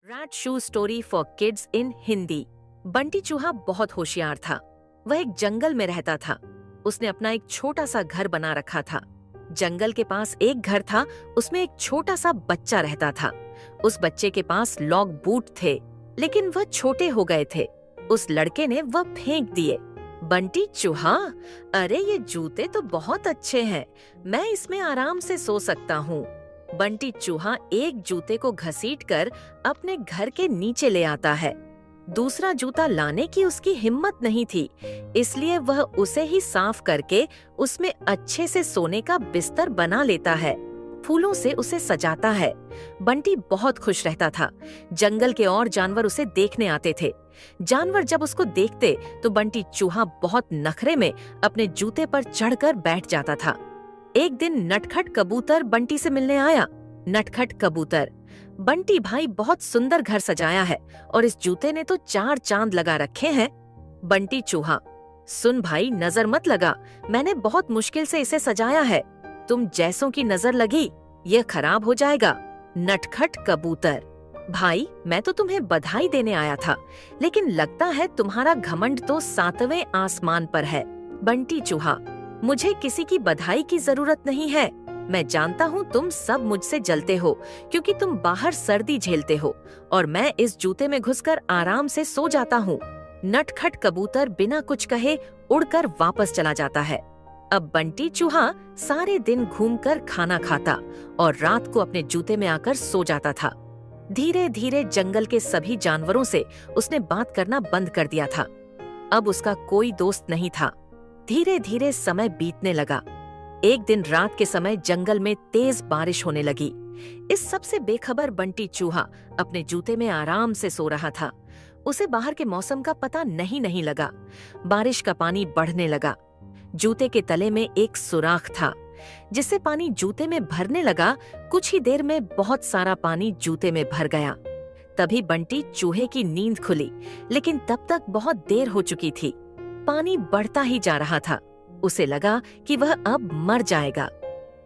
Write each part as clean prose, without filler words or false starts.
Rat shoe story for kids in Hindi. Bunty चूहा बहुत होशियार था। वह एक जंगल में रहता था। उसने अपना एक छोटा सा घर बना रखा था। जंगल के पास एक घर था, उसमें एक छोटा सा बच्चा रहता था। उस बच्चे के पास लॉग बूट थे, लेकिन वह छोटे हो गए थे। उस लड़के ने वह फेंक दिए। बंटी चूहा, अरे ये जूते तो बहुत अच्छे हैं, मैं इसमें आराम से सो सकता हूँ। बंटी चूहा एक जूते को घसीटकर अपने घर के नीचे ले आता है। दूसरा जूता लाने की उसकी हिम्मत नहीं थी, इसलिए वह उसे ही साफ करके उसमें अच्छे से सोने का बिस्तर बना लेता है। फूलों से उसे सजाता है। बंटी बहुत खुश रहता था। जंगल के और जानवर उसे देखने आते थे। जानवर जब उसको देखते तो बंटी चूहा बहुत नखरे में अपने जूते पर चढ़कर बैठ जाता था। एक दिन नटखट कबूतर बंटी से मिलने आया। नटखट कबूतर, बंटी भाई बहुत सुंदर घर सजाया है और इस जूते ने तो 4 चांद लगा रखे हैं। बंटी चूहा, सुन भाई, नजर मत लगा, मैंने बहुत मुश्किल से इसे सजाया है। तुम जैसों की नजर लगी, यह खराब हो जाएगा। नटखट कबूतर, भाई मैं तो तुम्हें बधाई देने आया था, लेकिन लगता है तुम्हारा घमंड तो 7वें आसमान पर है। बंटी चूहा, मुझे किसी की बधाई की जरूरत नहीं है। मैं जानता हूँ तुम सब मुझसे जलते हो, क्योंकि तुम बाहर सर्दी झेलते हो और मैं इस जूते में घुसकर आराम से सो जाता हूँ। नटखट कबूतर बिना कुछ कहे उड़कर वापस चला जाता है। अब बंटी चूहा सारे दिन घूमकर खाना खाता और रात को अपने जूते में आकर सो जाता था। धीरे धीरे जंगल के सभी जानवरों से उसने बात करना बंद कर दिया था। अब उसका कोई दोस्त नहीं था। धीरे धीरे समय बीतने लगा। एक दिन रात के समय जंगल में तेज बारिश होने लगी। इस सब से बेखबर बंटी चूहा अपने जूते में आराम से सो रहा था। उसे बाहर के मौसम का पता नहीं लगा। बारिश का पानी बढ़ने लगा। जूते के तले में एक सुराख था, जिससे पानी जूते में भरने लगा। कुछ ही देर में बहुत सारा पानी जूते में भर गया। तभी बंटी चूहे की नींद खुली, लेकिन तब तक बहुत देर हो चुकी थी। पानी बढ़ता ही जा रहा था। उसे लगा कि वह अब मर जाएगा।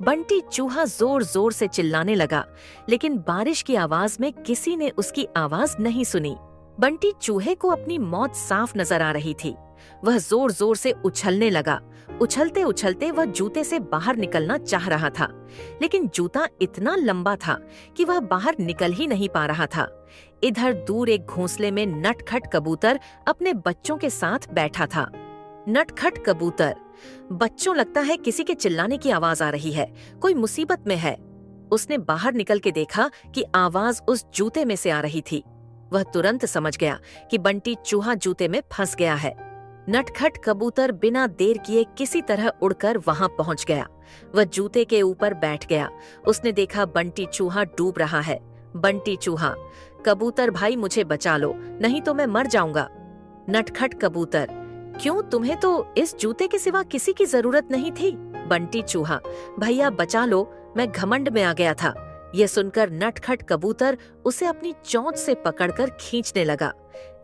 बंटी चूहा जोर जोर से चिल्लाने लगा, लेकिन बारिश की आवाज में किसी ने उसकी आवाज नहीं सुनी। बंटी चूहे को अपनी मौत साफ नजर आ रही थी। वह जोर जोर से उछलने लगा। उछलते उछलते वह जूते से बाहर निकलना चाह रहा था, लेकिन जूता इतना लंबा था कि वह बाहर निकल ही नहीं पा रहा था। इधर दूर एक घोंसले में नटखट कबूतर अपने बच्चों के साथ बैठा था। नटखट कबूतर, बच्चों, लगता है किसी के चिल्लाने की आवाज आ रही है, कोई मुसीबत में है। उसने बाहर निकल के देखा कि आवाज उस जूते में से आ रही थी। वह तुरंत समझ गया कि बंटी चूहा जूते में फंस गया है। नटखट कबूतर बिना देर किए किसी तरह उड़कर वहां पहुंच गया। वह जूते के ऊपर बैठ गया। उसने देखा बंटी चूहा डूब रहा है। बंटी चूहा, कबूतर भाई मुझे बचा लो, नहीं तो मैं मर जाऊंगा। नटखट कबूतर, क्यों, तुम्हें तो इस जूते के सिवा किसी की जरूरत नहीं थी। बंटी चूहा, भैया बचा लो, मैं घमंड में आ गया था। यह सुनकर नटखट कबूतर उसे अपनी चोंच से पकड़कर खींचने लगा,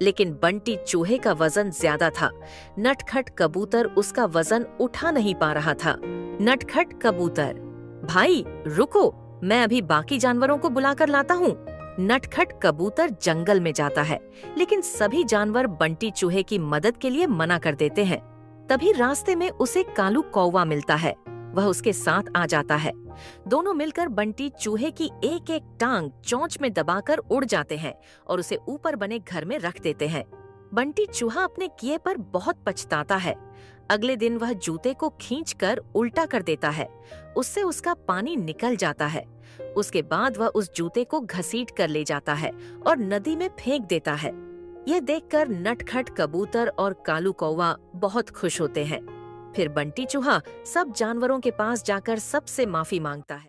लेकिन बंटी चूहे का वजन ज्यादा था। नटखट कबूतर उसका वजन उठा नहीं पा रहा था। नटखट कबूतर, भाई रुको, मैं अभी बाकी जानवरों को बुलाकर लाता हूँ। नटखट कबूतर जंगल में जाता है, लेकिन सभी जानवर बंटी चूहे की मदद के लिए मना कर देते हैं। तभी रास्ते में उसे कालू कौवा मिलता है। वह उसके साथ आ जाता है। दोनों मिलकर बंटी चूहे की एक एक टांग चोंच में दबाकर उड़ जाते हैं और उसे ऊपर बने घर में रख देते हैं। बंटी चूहा अपने किए पर बहुत पछताता है। अगले दिन वह जूते को खींचकर उल्टा कर देता है। उससे उसका पानी निकल जाता है। उसके बाद वह उस जूते को घसीट कर ले जाता है और नदी में फेंक देता है। यह देखकर नटखट कबूतर और कालू कौवा बहुत खुश होते हैं। फिर बंटी चूहा सब जानवरों के पास जाकर सबसे माफी मांगता है।